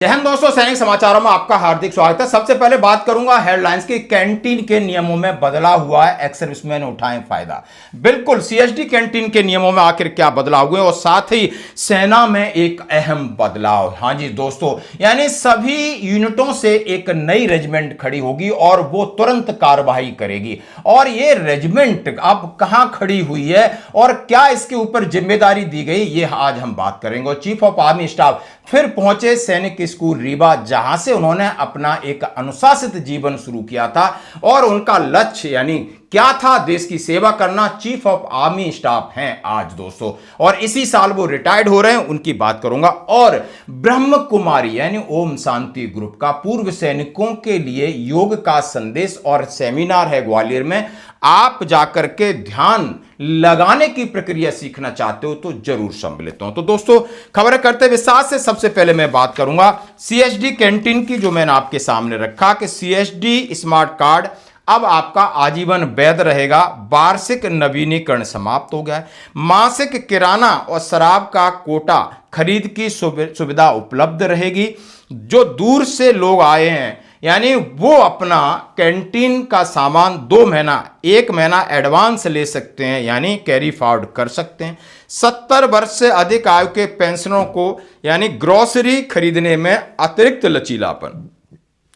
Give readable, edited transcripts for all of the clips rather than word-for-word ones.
जय हिंद दोस्तों, सैनिक समाचारों में आपका हार्दिक स्वागत है। सबसे पहले बात करूंगा हेडलाइंस की। कैंटीन के नियमों में बदलाव हुआ है, एक्स सर्विसमैन उठाएं फायदा। बिल्कुल, सीएसडी कैंटीन के नियमों में आखिर क्या बदलाव हुए और साथ ही सेना में एक अहम बदलाव। हाँ जी दोस्तों, यानी सभी यूनिटों से एक नई रेजिमेंट खड़ी होगी और वो तुरंत कार्रवाई करेगी। और ये रेजिमेंट अब कहां खड़ी हुई है और क्या इसके ऊपर जिम्मेदारी दी गई, ये आज हम बात करेंगे। चीफ ऑफ आर्मी स्टाफ फिर पहुंचे सैनिक स्कूल रीवा, जहां से उन्होंने अपना एक अनुशासित जीवन शुरू किया था और उनका लक्ष्य यानी क्या था, देश की सेवा करना। चीफ ऑफ आर्मी स्टाफ हैं आज दोस्तों, और इसी साल वो रिटायर्ड हो रहे हैं, उनकी बात करूंगा। और ब्रह्म कुमारी यानी ओम शांति ग्रुप का पूर्व सैनिकों के लिए योग का संदेश और सेमिनार है ग्वालियर में। आप जाकर के ध्यान लगाने की प्रक्रिया सीखना चाहते हो तो जरूर सम्मिलित हो। तो दोस्तों, खबर करते विस्तार से सबसे पहले मैं बात करूंगा सीएसडी कैंटीन की, जो मैंने आपके सामने रखा कि सीएसडी स्मार्ट कार्ड अब आपका आजीवन वैध रहेगा। वार्षिक नवीनीकरण समाप्त हो गया है। मासिक किराना और शराब का कोटा खरीद की सुविधा उपलब्ध रहेगी। जो दूर से लोग आए हैं यानी वो अपना कैंटीन का सामान 2 महीना 1 महीना एडवांस ले सकते हैं, यानी कैरी फॉरवर्ड कर सकते हैं। 70 वर्ष से अधिक आयु के पेंशनरों को यानी ग्रोसरी खरीदने में अतिरिक्त लचीलापन।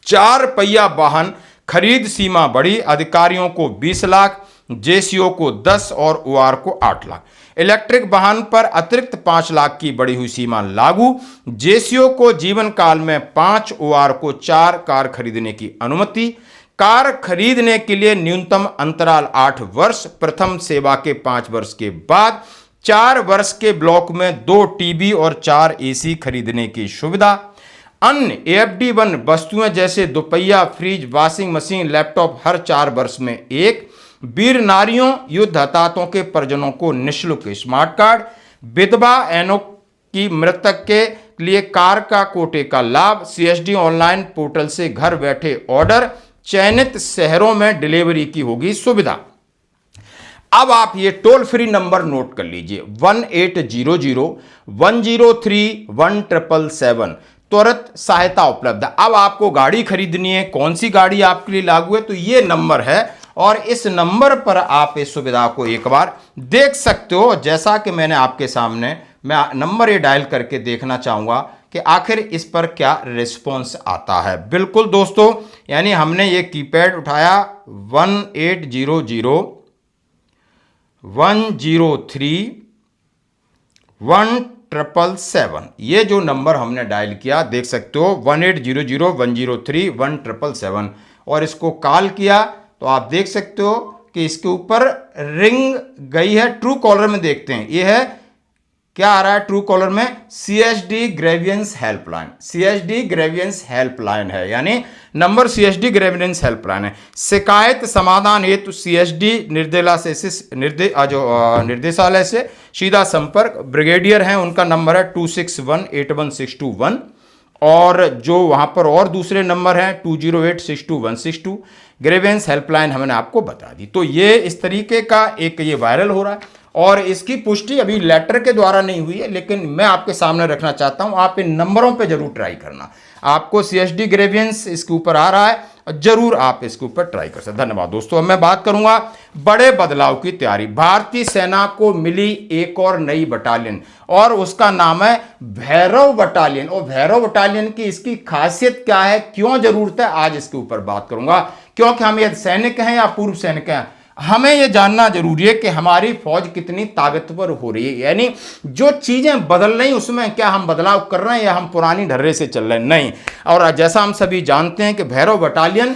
4 पहिया वाहन खरीद सीमा बढ़ी। अधिकारियों को 20 लाख, जेसीओ को 10 और ओआर को 8 लाख। इलेक्ट्रिक वाहन पर अतिरिक्त 5 लाख की बढ़ी हुई सीमा लागू। जेसीओ को जीवन काल में 5, ओआर को 4 कार खरीदने की अनुमति। कार खरीदने के लिए न्यूनतम अंतराल 8 वर्ष, प्रथम सेवा के 5 वर्ष के बाद 4 वर्ष के ब्लॉक में 2 टीवी और 4 एसी खरीदने की सुविधा। अन्य AFD1 वस्तुएं जैसे दोपहिया, फ्रिज, वॉशिंग मशीन, लैपटॉप हर 4 वर्ष में 1। वीर नारियों, युद्ध हताहतों के परिजनों को निःशुल्क स्मार्ट कार्ड। विधवा एनओ की मृतक के लिए कार का कोटे का लाभ। सीएसडी ऑनलाइन पोर्टल से घर बैठे ऑर्डर, चयनित शहरों में डिलीवरी की होगी सुविधा। अब आप ये टोल फ्री नंबर नोट कर लीजिए, 1800-103-1777। तुरंत सहायता उपलब्ध है। अब आपको गाड़ी खरीदनी है, कौन सी गाड़ी आपके लिए लागू है, तो ये नंबर है और इस नंबर पर आप इस सुविधा को एक बार देख सकते हो। जैसा कि मैंने आपके सामने मैं नंबर ये डायल करके देखना चाहूंगा कि आखिर इस पर क्या रिस्पॉन्स आता है। बिल्कुल दोस्तों, यानी हमने ये कीपैड उठाया 1800-103-1777, ये जो नंबर हमने डायल किया देख सकते हो 1800-103-1777, और इसको कॉल किया तो आप देख सकते हो कि इसके ऊपर रिंग गई है। ट्रू कॉलर में देखते हैं, ये है क्या आ रहा है ट्रू कॉलर में, CSD grievance helpline. CSD grievance helpline है, यानी नंबर सीएसडी ग्रेवियंस हेल्पलाइन है। शिकायत समाधान हेतु सीएसडी निर्देशालय से सीधा संपर्क। ब्रिगेडियर हैं, उनका नंबर है 261-81621, और जो वहां पर और दूसरे नंबर हैं 208-62162। ग्रेवियंस हेल्पलाइन हमने आपको बता दी। तो ये इस तरीके का एक ये वायरल हो रहा है और इसकी पुष्टि अभी लेटर के द्वारा नहीं हुई है, लेकिन मैं आपके सामने रखना चाहता हूं। आप इन नंबरों पे जरूर ट्राई करना। आपको सीएसडी ग्रेवियंस इसके ऊपर आ रहा है, जरूर आप इसके ऊपर ट्राई कर सकते। धन्यवाद दोस्तों। अब मैं बात करूंगा बड़े बदलाव की तैयारी। भारतीय सेना को मिली एक और नई बटालियन और उसका नाम है भैरव बटालियन। और भैरव बटालियन की इसकी खासियत क्या है, क्यों जरूरत है, आज इसके ऊपर बात करूंगा। क्योंकि हम ये सैनिक हैं या पूर्व सैनिक हैं, हमें यह जानना जरूरी है कि हमारी फौज कितनी ताकतवर हो रही है। यानी जो चीजें बदल रही उसमें क्या हम बदलाव कर रहे हैं या हम पुरानी ढर्रे से चल रहे हैं, नहीं। और जैसा हम सभी जानते हैं कि भैरव बटालियन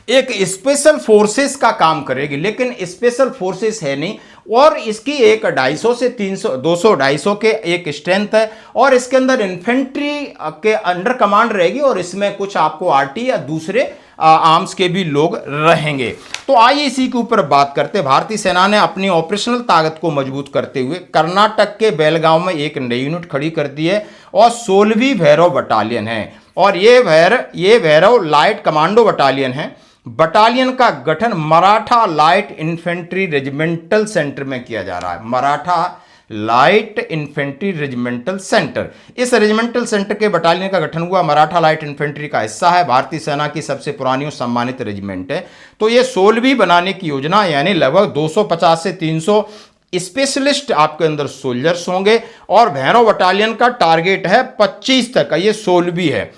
एक स्पेशल फोर्सेस का काम करेगी, लेकिन स्पेशल फोर्सेस है नहीं, और इसकी एक 250 से 300 200-250 के एक स्ट्रेंथ है, और इसके अंदर इन्फेंट्री के अंडर कमांड रहेगी, और इसमें कुछ आपको आरटी या दूसरे आर्म्स के भी लोग रहेंगे। तो आइए इसी के ऊपर बात करते हैं। भारतीय सेना ने अपनी ऑपरेशनल ताकत को मजबूत करते हुए कर्नाटक के बेलगांव में एक नई यूनिट खड़ी कर दी है, और 16वीं भैरव बटालियन है, और ये भैरव लाइट कमांडो बटालियन है। बटालियन का गठन Maratha light infantry regimental centre में किया जा रहा है। Maratha light infantry regimental centre, इस रेजिमेंटल सेंटर के बटालियन का गठन हुआ। मराठा लाइट इन्फेंट्री का हिस्सा है, भारतीय सेना की सबसे पुरानी और सम्मानित रेजिमेंट है। तो ये 16वीं बनाने की योजना, यानी लगभग 250 से 300 स्पेशलिस्ट आपके अंदर सोल्जर्स होंगे, और भैरव बटालियन का टारगेट है 25 तक का, ये 16वीं है।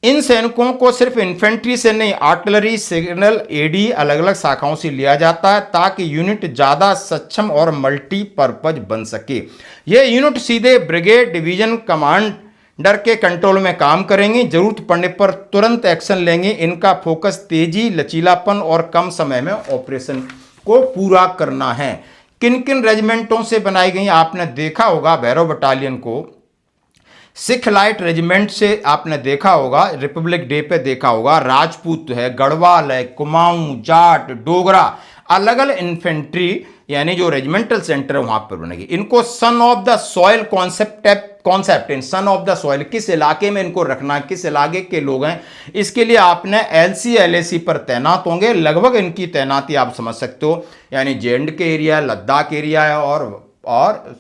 इन सैनिकों को सिर्फ इन्फेंट्री से नहीं, आर्टिलरी, सिग्नल, एडी अलग अलग शाखाओं से लिया जाता है, ताकि यूनिट ज्यादा सक्षम और मल्टीपर्पज बन सके। यह यूनिट सीधे ब्रिगेड डिवीजन कमांडर के कंट्रोल में काम करेंगी, जरूरत पड़ने पर तुरंत एक्शन लेंगे। इनका फोकस तेजी, लचीलापन और कम समय में ऑपरेशन को पूरा करना है। किन किन रेजिमेंटों से बनाई गई आपने देखा होगा, भैरव बटालियन को सिख लाइट रेजिमेंट से आपने देखा होगा, रिपब्लिक डे पे देखा होगा, राजपूत है, गढ़वाल है, कुमाऊं, जाट, डोगरा, अलग अलग इन्फेंट्री यानी जो रेजिमेंटल सेंटर है वहां पर बनेगी। इनको son of the soil concept in son of the soil, किस इलाके में इनको रखना, किस इलाके के लोग हैं, इसके लिए आपने एलसी LAC पर तैनात होंगे। लगभग इनकी तैनाती आप समझ सकते हो, यानी JND के एरिया, लद्दाख एरिया है, और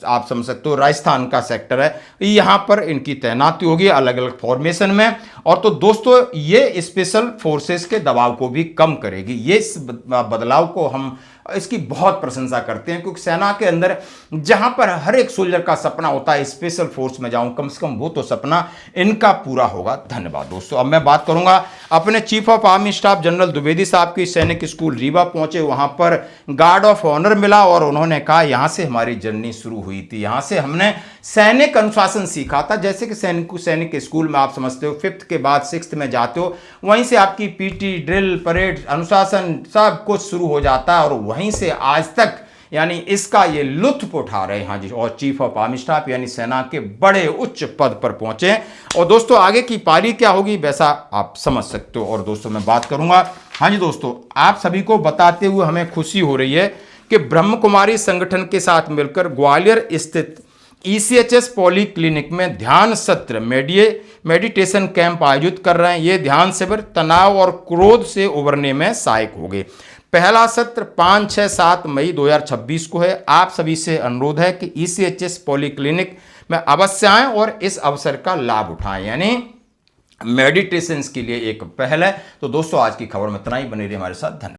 आप समझ सकते हो राजस्थान का सेक्टर है, यहां पर इनकी तैनाती होगी अलग अलग फॉर्मेशन में। और तो दोस्तों ये स्पेशल फोर्सेस के दबाव को भी कम करेगी। ये इस बदलाव को हम इसकी बहुत प्रशंसा करते हैं, क्योंकि सेना के अंदर जहां पर हर एक सोल्जर का सपना होता है स्पेशल फोर्स में जाऊं, कम से कम वो तो सपना इनका पूरा होगा। धन्यवाद दोस्तों। अब मैं बात करूंगा अपने chief of army staff general Dwivedi साहब की। सैनिक स्कूल रीवा पहुंचे, वहां पर गार्ड ऑफ ऑनर मिला, और उन्होंने कहा यहां से हमारी जर्नी शुरू हुई थी, यहां से हमने सैनिक अनुशासन सीखा था। जैसे कि सैनिक स्कूल में आप समझते हो 5th के बाद 6th में जाते हो, वहीं से आपकी PT, ड्रिल, परेड, अनुशासन सब कुछ शुरू हो जाता है, और वहीं से आज तक यानी इसका ये लुत्फ उठा रहे हैं। हाँ जी, और चीफ ऑफ आर्मी स्टाफ यानी सेना के बड़े उच्च पद पर पहुंचे। और दोस्तों आगे की पारी क्या होगी वैसा आप समझ सकते हो। और दोस्तों मैं बात करूंगा, हाँ जी दोस्तों, आप सभी को बताते हुए हमें खुशी हो रही है कि ब्रह्म कुमारी संगठन के साथ मिलकर ग्वालियर स्थित ECHS पॉली क्लिनिक में ध्यान सत्र मेडिटेशन कैंप आयोजित कर रहे हैं। ये ध्यान शिविर तनाव और क्रोध से उबरने में सहायक होंगे। पहला सत्र 5, 6, 7 मई 2026 को है। आप सभी से अनुरोध है कि ECHS पॉली क्लिनिक में अवश्य आएं और इस अवसर का लाभ उठाएं, यानी मेडिटेशन के लिए एक पहल है। तो दोस्तों आज की खबर में इतना ही, बने रहिए हमारे साथ। धन्यवाद।